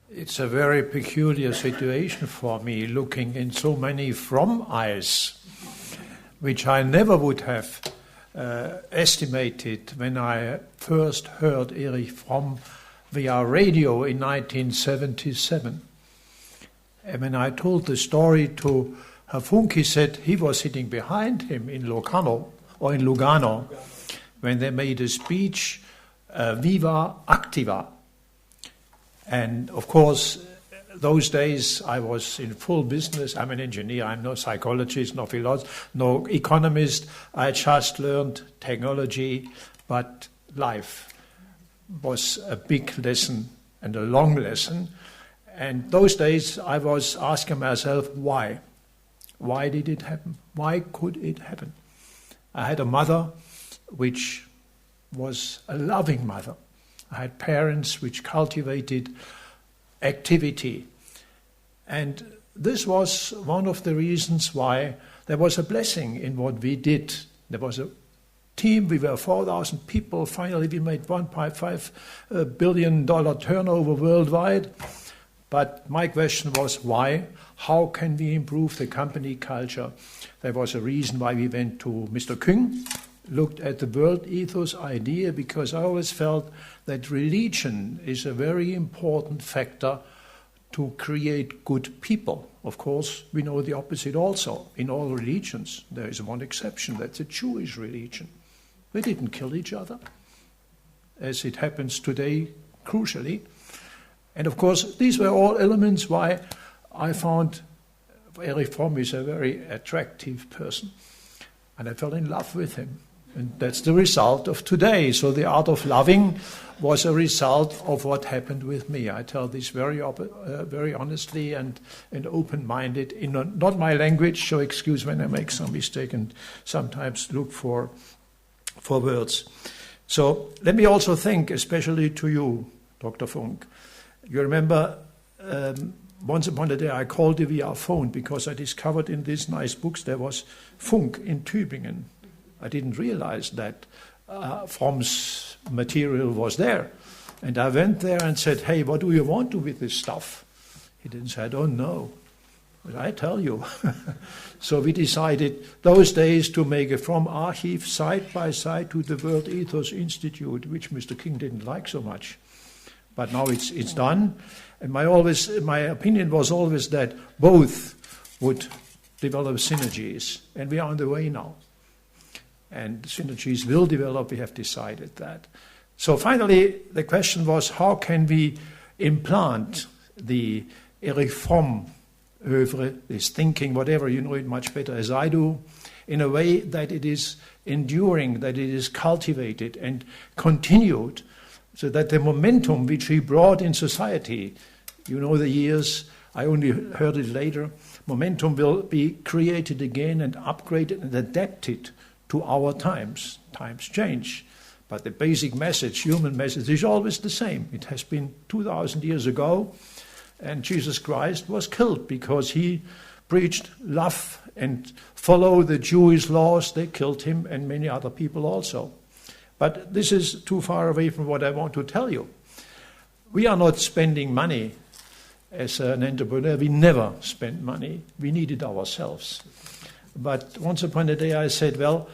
It's a very peculiar situation for me, looking in so many Fromm eyes, which I never would have estimated when I first heard Erich Fromm via radio in 1977. And when I told the story to Herr Funk, he said he was sitting behind him in Lugano, when they made a speech, Viva Activa. And of course, those days I was in full business. I'm an engineer, I'm no psychologist, no philosopher, no economist. I just learned technology, but life was a big lesson and a long lesson. And those days I was asking myself, why? Why did it happen? Why could it happen? I had a mother which was a loving mother. I had parents which cultivated activity. And this was one of the reasons why there was a blessing in what we did. There was a team, we were 4,000 people. Finally, we made $1.5 billion turnover worldwide. But my question was, why? How can we improve the company culture? There was a reason why we went to Mr. Küng, looked at the world ethos idea, because I always felt that religion is a very important factor to create good people. Of course, we know the opposite also. In all religions, there is one exception, that's a Jewish religion. They didn't kill each other, as it happens today, crucially. And of course, these were all elements why I found Erich Fromm is a very attractive person. And I fell in love with him. And that's the result of today. So the art of loving was a result of what happened with me. I tell this very honestly and open-minded, in not my language, so excuse when I make some mistake and sometimes look for words. So let me also thank especially to you, Dr. Funk. You remember once upon a day I called you via phone because I discovered in these nice books there was Funk in Tübingen. I didn't realize that Fromm's material was there. And I went there and said, hey, what do you want to with this stuff? He didn't say, I don't know. But I tell you. So we decided those days to make a Fromm archive side by side to the World Ethos Institute, which Mr. King didn't like so much. But now it's done. And my opinion was always that both would develop synergies. And we are on the way now. And synergies will develop, we have decided that. So finally, the question was, how can we implant the Erich Fromm oeuvre, this thinking, whatever, you know it much better as I do, in a way that it is enduring, that it is cultivated and continued, so that the momentum which he brought in society, you know the years, I only heard it later, momentum will be created again and upgraded and adapted to our times. Times change. But the basic message, human message, is always the same. It has been 2,000 years ago, and Jesus Christ was killed because he preached love and follow the Jewish laws. They killed him and many other people also. But this is too far away from what I want to tell you. We are not spending money as an entrepreneur. We never spent money. We need it ourselves. But once upon a day I said, well,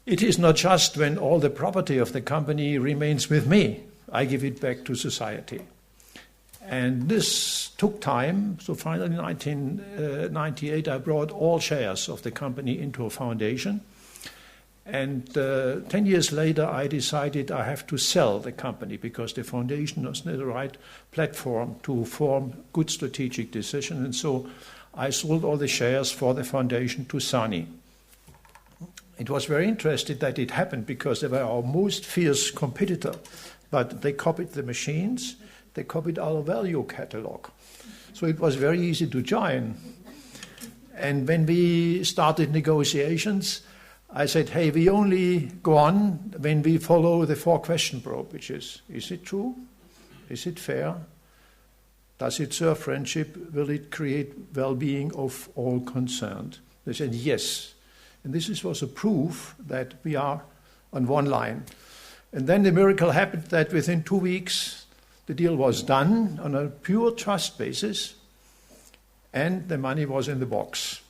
it is not just when all the property of the company remains with me. I give it back to society. And this took time. So finally in 1998 I brought all shares of the company into a foundation. And 10 years later I decided I have to sell the company because the foundation was not the right platform to form good strategic decisions. And so I sold all the shares for the foundation to Sani. It was very interesting that it happened because they were our most fierce competitor. But they copied the machines, they copied our value catalog. So it was very easy to join. And when we started negotiations, I said, hey, we only go on when we follow the 4-question probe, which is it true? Is it fair? Does it serve friendship? Will it create well-being of all concerned? They said yes. And this was a proof that we are on one line. And then the miracle happened that within 2 weeks, the deal was done on a pure trust basis, and the money was in the box.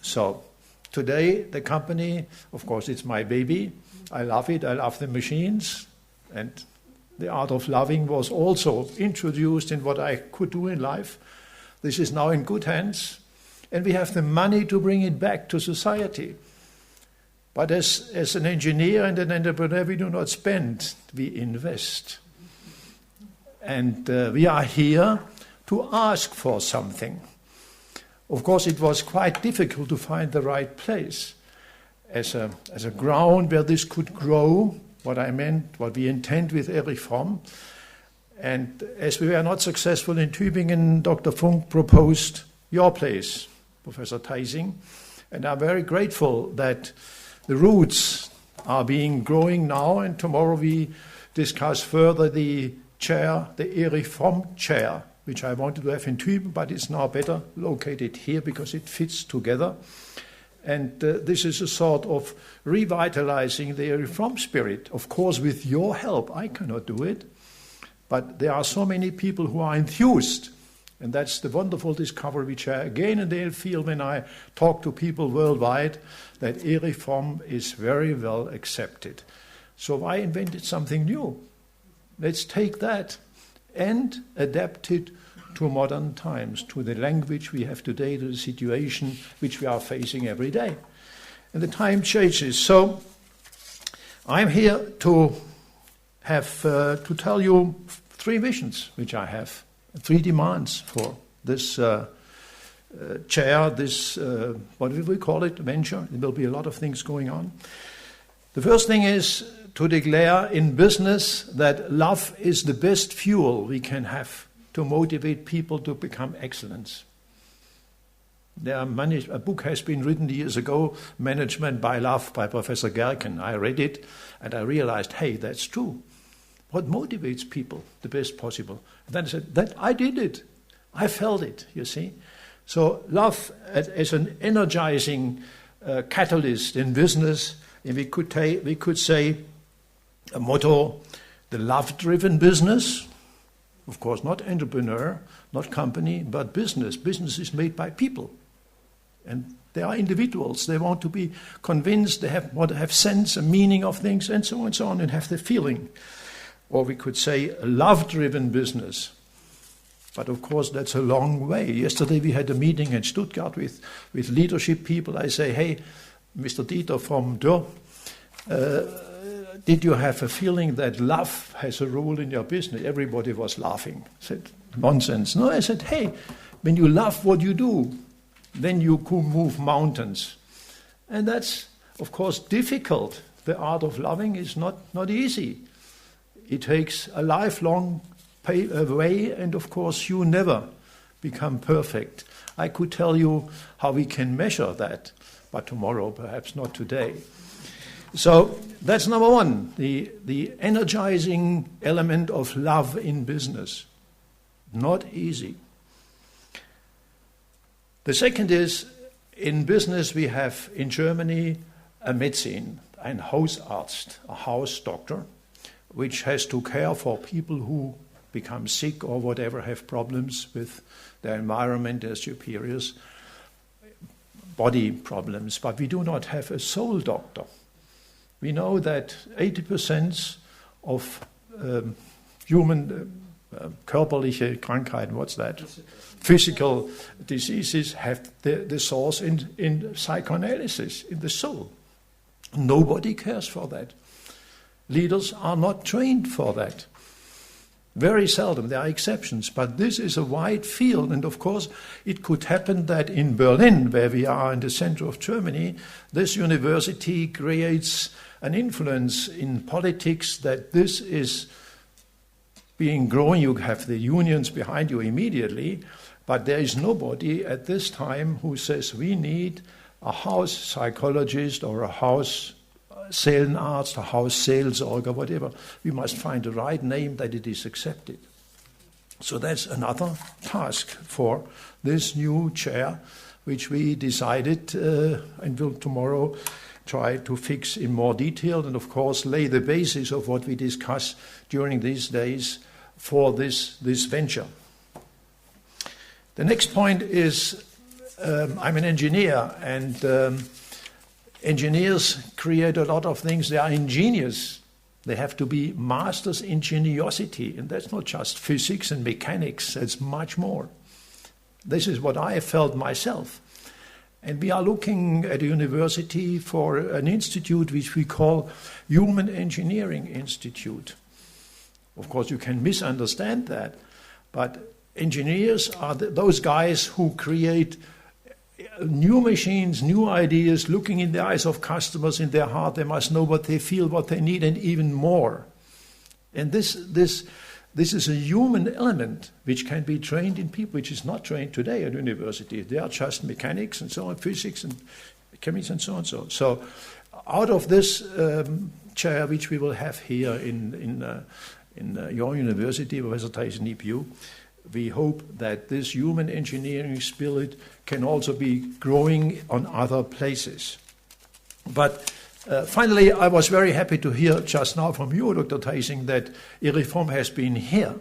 So today, the company, of course, it's my baby. I love it. I love the machines. And the art of loving was also introduced in what I could do in life. This is now in good hands. And we have the money to bring it back to society. But as an engineer and an entrepreneur, we do not spend, we invest. And we are here to ask for something. Of course, it was quite difficult to find the right place as a ground where this could grow, what we intend with Erich Fromm. And as we were not successful in Tübingen, Dr. Funk proposed your place, Professor Theising. And I'm very grateful that the roots are growing now, and tomorrow we discuss further the chair, the Erich Fromm chair, which I wanted to have in Tübingen, but it's now better located here because it fits together. And this is a sort of revitalizing the Erich Fromm spirit. Of course, with your help, I cannot do it, but there are so many people who are enthused. And that's the wonderful discovery which I again and again feel when I talk to people worldwide, that Erich Fromm is very well accepted. So I invented something new. Let's take that and adapt it to modern times, to the language we have today, to the situation which we are facing every day. And the time changes. So I'm here to tell you 3 visions which I have, 3 demands for this chair, this, what will we call it, venture. There will be a lot of things going on. The first thing is to declare in business that love is the best fuel we can have to motivate people to become excellence. A book has been written years ago, Management by Love by Professor Gerken. I read it and I realized, hey, that's true. What motivates people the best possible? And then I said, I did it. I felt it, you see. So love as an energizing catalyst in business, and we could say a motto, the love-driven business, of course not entrepreneur, not company, but business. Business is made by people. And they are individuals. They want to be convinced, they want to have sense and meaning of things, and so on, and have the feeling. Or we could say a love-driven business. But of course, that's a long way. Yesterday we had a meeting in Stuttgart with leadership people. I say, hey, Mr. Dieter from Dürr, did you have a feeling that love has a role in your business? Everybody was laughing. I said, nonsense. No, I said, hey, when you love what you do, then you can move mountains. And that's, of course, difficult. The art of loving is not easy. It takes a lifelong way, and of course, you never become perfect. I could tell you how we can measure that, but tomorrow, perhaps not today. So that's number one, the energizing element of love in business. Not easy. The second is, in business we have in Germany a medicine, ein Hausarzt, a house doctor, which has to care for people who become sick or whatever, have problems with their environment, their superiors, body problems. But we do not have a soul doctor. We know that 80% of human körperliche Krankheiten, what's that? Physical diseases have the source in psychoanalysis, in the soul. Nobody cares for that. Leaders are not trained for that. Very seldom, there are exceptions, but this is a wide field, and of course it could happen that in Berlin, where we are in the center of Germany, this university creates an influence in politics that this is being growing. You have the unions behind you immediately, but there is nobody at this time who says we need a house psychologist or a house Seelenarzt, a house Seelsorger, whatever. We must find the right name that it is accepted. So that's another task for this new chair, which we decided and will tomorrow try to fix in more detail and, of course, lay the basis of what we discuss during these days for this venture. The next point is I'm an engineer, and engineers create a lot of things. They are ingenious. They have to be masters in ingeniosity, and that's not just physics and mechanics, it's much more. This is what I have felt myself. And we are looking at a university for an institute which we call Human Engineering Institute. Of course, you can misunderstand that, but engineers are those guys who create new machines, new ideas, looking in the eyes of customers, in their heart. They must know what they feel, what they need, and even more. And this is a human element which can be trained in people, which is not trained today at university. They are just mechanics and so on, physics and chemists and so on. So out of this chair, which we will have here in your university, Professor Tyson EPU, we hope that this human engineering spirit can also be growing on other places. But finally, I was very happy to hear just now from you, Dr. Tyson, that Erich Fromm has been here.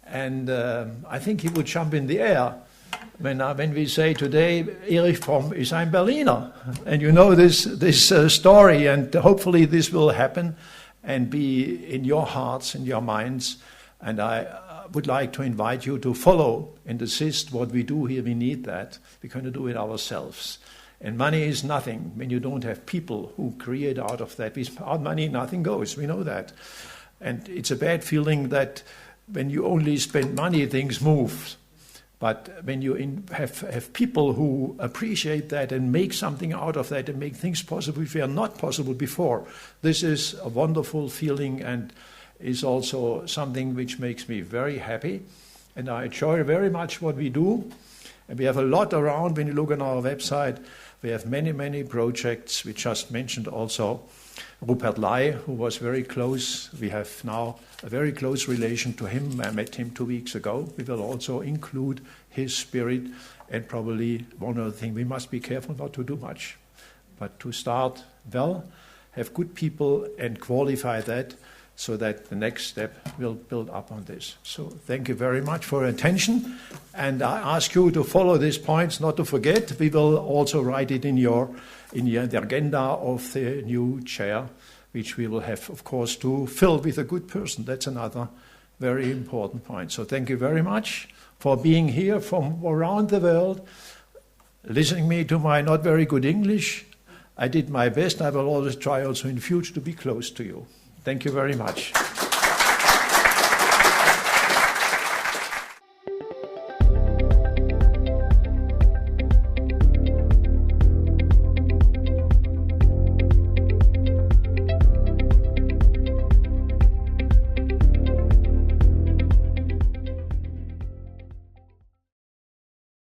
And I think he would jump in the air when we say today, Erich Fromm is ein Berliner. And you know this story, and hopefully this will happen and be in your hearts, in your minds. And I would like to invite you to follow and assist what we do here. We need that. We're going to do it ourselves. And money is nothing when you don't have people who create out of that. Without money, nothing goes. We know that. And it's a bad feeling that when you only spend money, things move. But when you have people who appreciate that and make something out of that and make things possible which were not possible before, this is a wonderful feeling and is also something which makes me very happy. And I enjoy very much what we do. And we have a lot around. When you look on our website, we have many, many projects. We just mentioned also Rupert Lai, who was very close. We have now a very close relation to him. I met him 2 weeks ago. We will also include his spirit. And probably one other thing, we must be careful not to do much, but to start well, have good people and qualify that, so that the next step will build up on this. So thank you very much for your attention. And I ask you to follow these points, not to forget. We will also write it in the agenda of the new chair, which we will have, of course, to fill with a good person. That's another very important point. So thank you very much for being here from around the world, listening me to my not very good English. I did my best. I will always try also in the future to be close to you. Thank you very much.